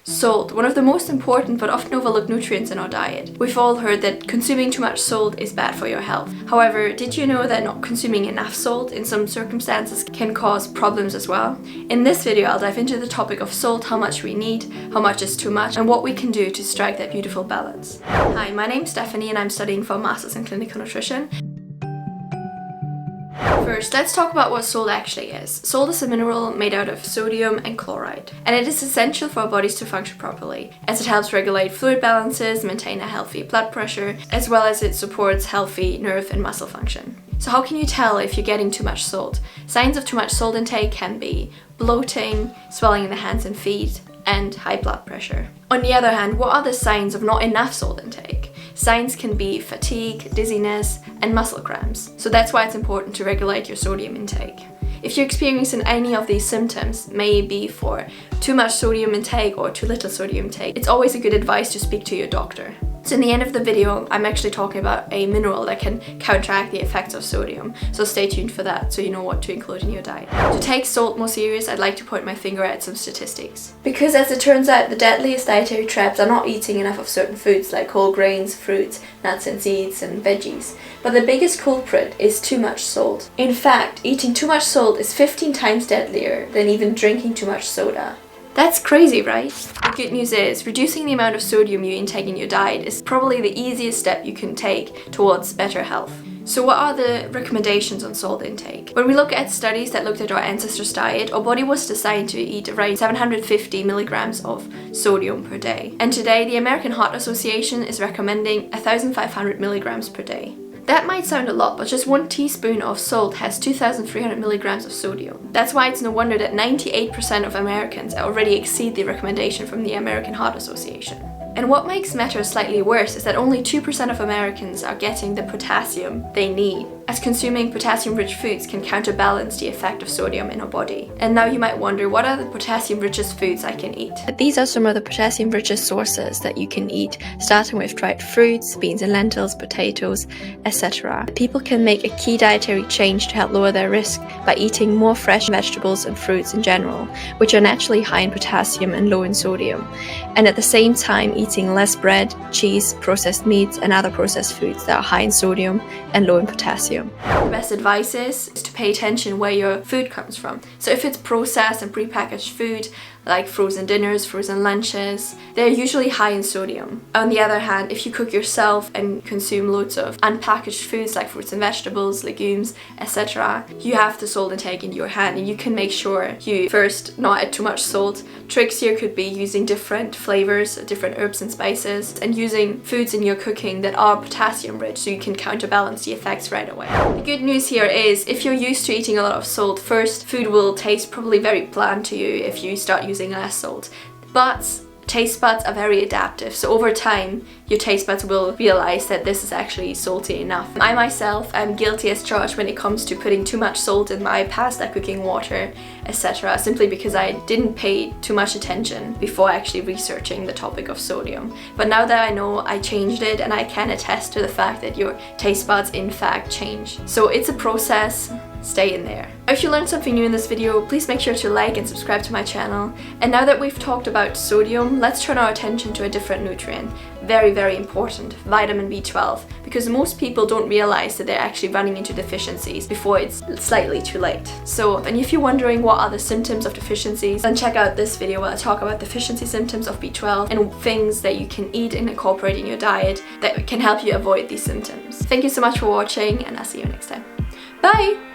Salt, one of the most important but often overlooked nutrients in our diet. We've all heard that consuming too much salt is bad for your health. However, did you know that not consuming enough salt in some circumstances can cause problems as well? In this video, I'll dive into the topic of salt, how much we need, how much is too much, and what we can do to strike that beautiful balance. Hi, my name's Stephanie and I'm studying for a Master's in Clinical Nutrition. First, let's talk about what salt actually is. Salt is a mineral made out of sodium and chloride, and it is essential for our bodies to function properly, as it helps regulate fluid balances, maintain a healthy blood pressure, as well as it supports healthy nerve and muscle function. So how can you tell if you're getting too much salt? Signs of too much salt intake can be bloating, swelling in the hands and feet, and high blood pressure. On the other hand, what are the signs of not enough salt intake? Signs can be fatigue, dizziness, and muscle cramps. So that's why it's important to regulate your sodium intake. If you're experiencing any of these symptoms, maybe for too much sodium intake or too little sodium intake, it's always a good advice to speak to your doctor. So in the end of the video, I'm actually talking about a mineral that can counteract the effects of sodium. So stay tuned for that so you know what to include in your diet. To take salt more serious, I'd like to point my finger at some statistics. Because as it turns out, the deadliest dietary traps are not eating enough of certain foods like whole grains, fruits, nuts and seeds, and veggies. But the biggest culprit is too much salt. In fact, eating too much salt is 15 times deadlier than even drinking too much soda. That's crazy, right? The good news is, reducing the amount of sodium you intake in your diet is probably the easiest step you can take towards better health. So what are the recommendations on salt intake? When we look at studies that looked at our ancestors' diet, our body was designed to eat around 750 milligrams of sodium per day. And today, the American Heart Association is recommending 1,500 milligrams per day. That might sound a lot, but just 1 teaspoon of salt has 2,300 milligrams of sodium. That's why it's no wonder that 98% of Americans already exceed the recommendation from the American Heart Association. And what makes matters slightly worse is that only 2% of Americans are getting the potassium they need, as consuming potassium-rich foods can counterbalance the effect of sodium in our body. And now you might wonder, what are the potassium-richest foods I can eat? These are some of the potassium-richest sources that you can eat, starting with dried fruits, beans and lentils, potatoes, etc. People can make a key dietary change to help lower their risk by eating more fresh vegetables and fruits in general, which are naturally high in potassium and low in sodium, and at the same time eating less bread, cheese, processed meats and other processed foods that are high in sodium and low in potassium. The best advice is to pay attention where your food comes from. So if it's processed and prepackaged food, like frozen dinners, frozen lunches, they're usually high in sodium. On the other hand, if you cook yourself and consume loads of unpackaged foods like fruits and vegetables, legumes, etc., you have the salt intake in your hand and you can make sure you first not add too much salt. Tricks here could be using different flavors, different herbs and spices, and using foods in your cooking that are potassium rich so you can counterbalance the effects right away. The good news here is, if you're used to eating a lot of salt, first food will taste probably very bland to you if you start using less salt. But taste buds are very adaptive, so over time your taste buds will realize that this is actually salty enough. I myself am guilty as charged when it comes to putting too much salt in my pasta cooking water, etc., simply because I didn't pay too much attention before actually researching the topic of sodium. But now that I know, I changed it and I can attest to the fact that your taste buds in fact change. So it's a process. Stay in there. If you learned something new in this video, please make sure to like and subscribe to my channel. And now that we've talked about sodium, let's turn our attention to a different nutrient. Very, very important, vitamin B12, because most people don't realize that they're actually running into deficiencies before it's slightly too late. So, and if you're wondering what are the symptoms of deficiencies, then check out this video where I talk about deficiency symptoms of B12 and things that you can eat and incorporate in your diet that can help you avoid these symptoms. Thank you so much for watching, and I'll see you next time. Bye!